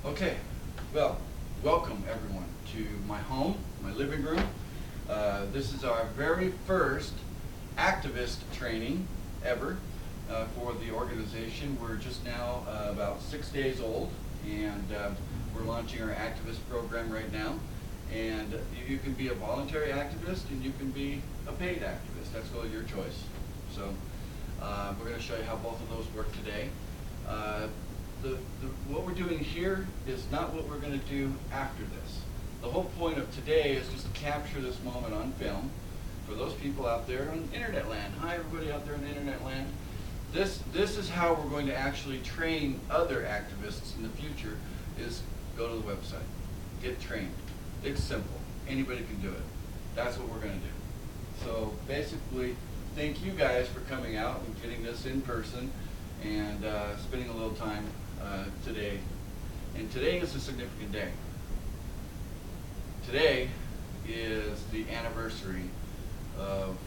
Okay, well, welcome everyone to my home, my living room. This is our very first activist training ever for the organization. We're just now about 6 days old, and we're launching our activist program right now. And you can be a voluntary activist and you can be a paid activist. That's really your choice. So we're going to show you how both of those work today. What we're doing here is not what we're going to do after this. The whole point of today is just to capture this moment on film for those people out there on internet land. Hi everybody out there in internet land. This is how we're going to actually train other activists in the future, is go to the website, get trained. It's simple. Anybody can do it. That's what we're going to do. So basically, thank you guys for coming out and getting this in person and spending a little time today. And today is a significant day. Today is the anniversary of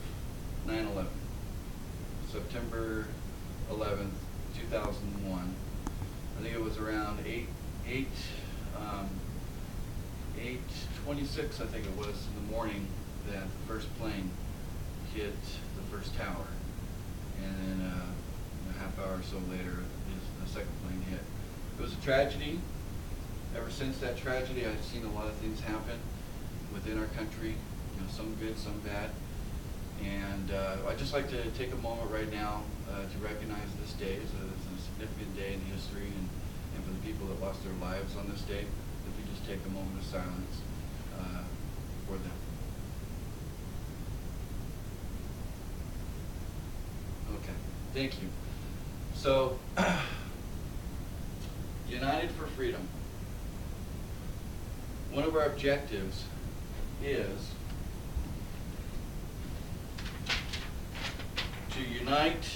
9/11, September 11th, 2001. I think it was around 8:26, I think it was, in the morning that the first plane hit the first tower. And then a half hour or so later, the second plane hit. It was a tragedy. Ever since that tragedy, I've seen a lot of things happen within our country, some good, some bad. And I'd just like to take a moment right now to recognize this day as a significant day in history, and for the people that lost their lives on this day, if we just take a moment of silence for them. Okay, thank you. So, United for Freedom. One of our objectives is to unite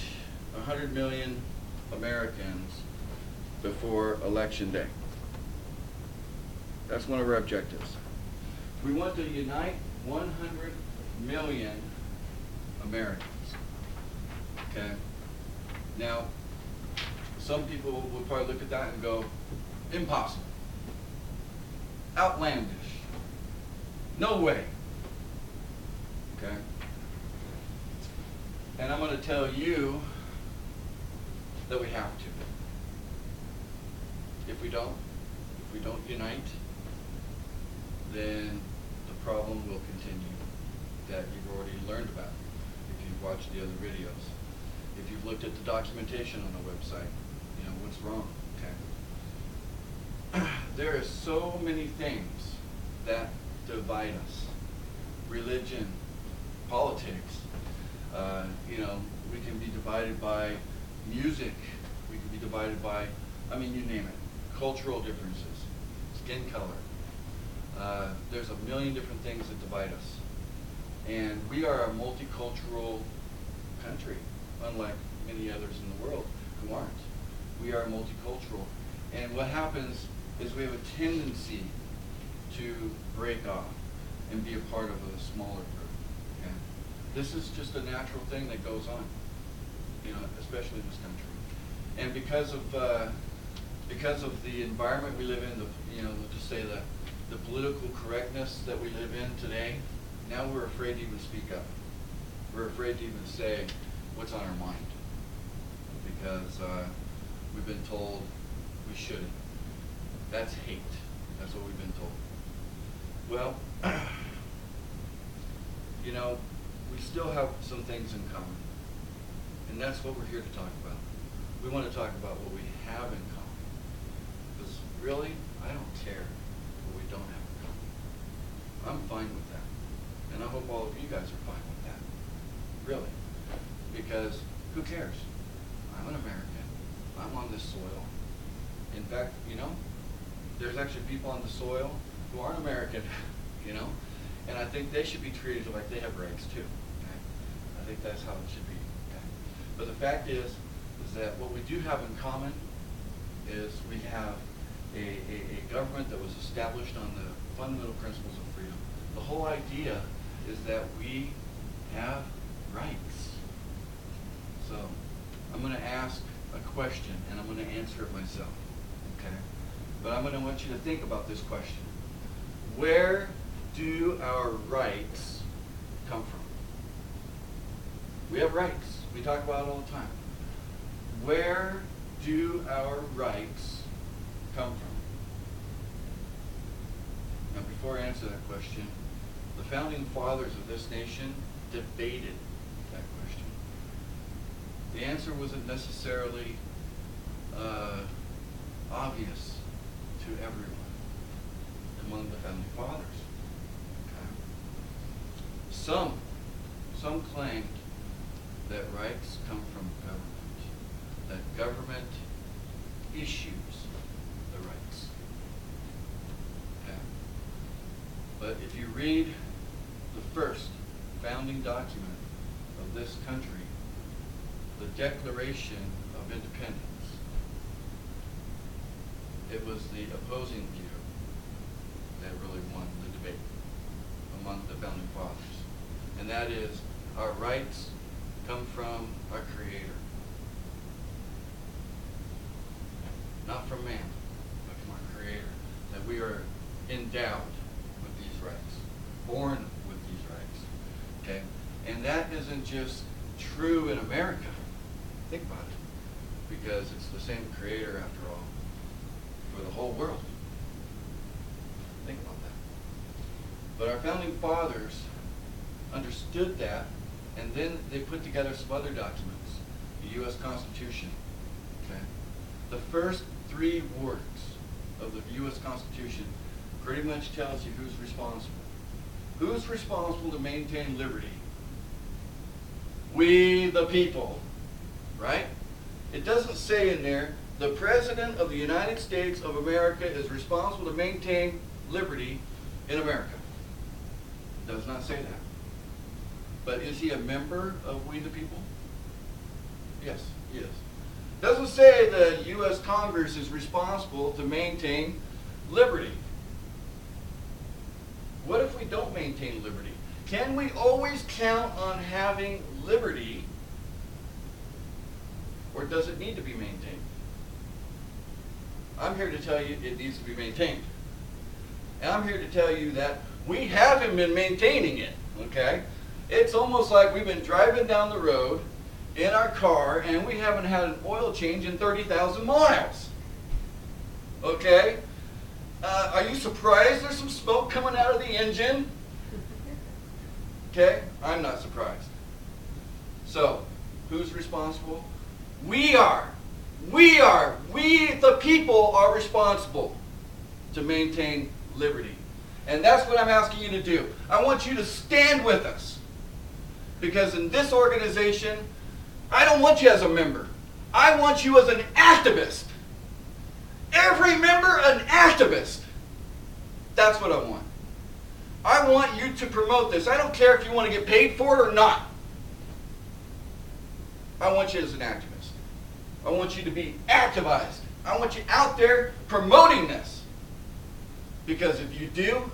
100 million Americans before Election Day. That's one of our objectives. We want to unite 100 million Americans. Okay? Now, some people will probably look at that and go, impossible. Outlandish. No way. Okay? And I'm going to tell you that we have to. If we don't unite, then the problem will continue that you've already learned about if you've watched the other videos. If you've looked at the documentation on the website, what's wrong, okay? There are so many things that divide us. Religion, politics, we can be divided by music, we can be divided by, you name it, cultural differences, skin color. There's a million different things that divide us. And we are a multicultural country, unlike many others in the world who aren't. We are multicultural. And what happens is we have a tendency to break off and be a part of a smaller group. Okay? This is just a natural thing that goes on, especially in this country. And because of the environment we live in, we'll just say the political correctness that we live in today, now we're afraid to even speak up. We're afraid to even say what's on our mind because we've been told we shouldn't. That's hate. That's what we've been told. Well, we still have some things in common. And that's what we're here to talk about. We want to talk about what we have in common. Because really, I don't care what we don't have in common. I'm fine with that. And I hope all of you guys are fine with that. Really. Because who cares? I'm an American. I'm on this soil. In fact, there's actually people on the soil who aren't American, and I think they should be treated like they have rights too. Okay? I think that's how it should be. Okay? But the fact is that what we do have in common is we have a government that was established on the fundamental principles of freedom. The whole idea is that we have rights. So I'm going to ask a question and I'm going to answer it myself. Okay? but I'm going to want you to think about this question. Where do our rights come from? We have rights. We talk about it all the time. Where do our rights come from? Now, before I answer that question, the founding fathers of this nation debated that question. The answer wasn't necessarily obvious to everyone among the founding fathers. Okay. Some claimed that rights come from government, that government issues the rights. Okay. But if you read the first founding document of this country, the Declaration of Independence, it was the opposing view that really won the debate among the founding fathers. And that is, our rights come from our Creator. Not from man, but from our Creator. That we are endowed with these rights, born with these rights. Okay? And that isn't just true in America. Think about it. Because it's the same Creator, after all, for the whole world. Think about that. But our founding fathers understood that, and then they put together some other documents. The U.S. Constitution. Okay? The first 3 words of the U.S. Constitution pretty much tells you who's responsible. Who's responsible to maintain liberty? We the people. Right? It doesn't say in there, the President of the United States of America is responsible to maintain liberty in America. It does not say that. But is he a member of We the People? Yes, he is. It doesn't say the U.S. Congress is responsible to maintain liberty. What if we don't maintain liberty? Can we always count on having liberty, or does it need to be maintained? I'm here to tell you it needs to be maintained. And I'm here to tell you that we haven't been maintaining it, okay? It's almost like we've been driving down the road in our car and we haven't had an oil change in 30,000 miles. Okay? Are you surprised there's some smoke coming out of the engine? Okay? I'm not surprised. So, who's responsible? We are. We the people are responsible to maintain liberty. And that's what I'm asking you to do. I want you to stand with us. Because in this organization, I don't want you as a member. I want you as an activist. Every member an activist. That's what I want. I want you to promote this. I don't care if you want to get paid for it or not. I want you as an activist. I want you to be activized. I want you out there promoting this. Because if you do,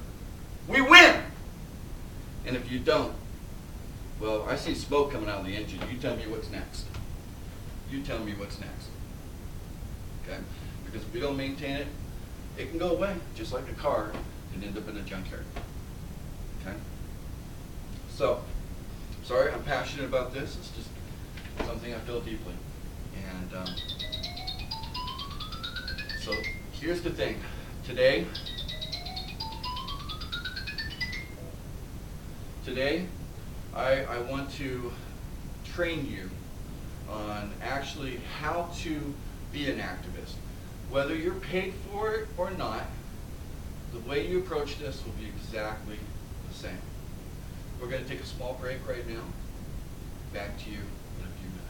we win. And if you don't, well, I see smoke coming out of the engine. You tell me what's next. You tell me what's next. Okay? Because if we don't maintain it, it can go away, just like a car and end up in a junkyard. Okay? So, sorry, I'm passionate about this. It's just something I feel deeply. And so, here's the thing. Today, I want to train you on actually how to be an activist. Whether you're paid for it or not, the way you approach this will be exactly the same. We're going to take a small break right now. Back to you in a few minutes.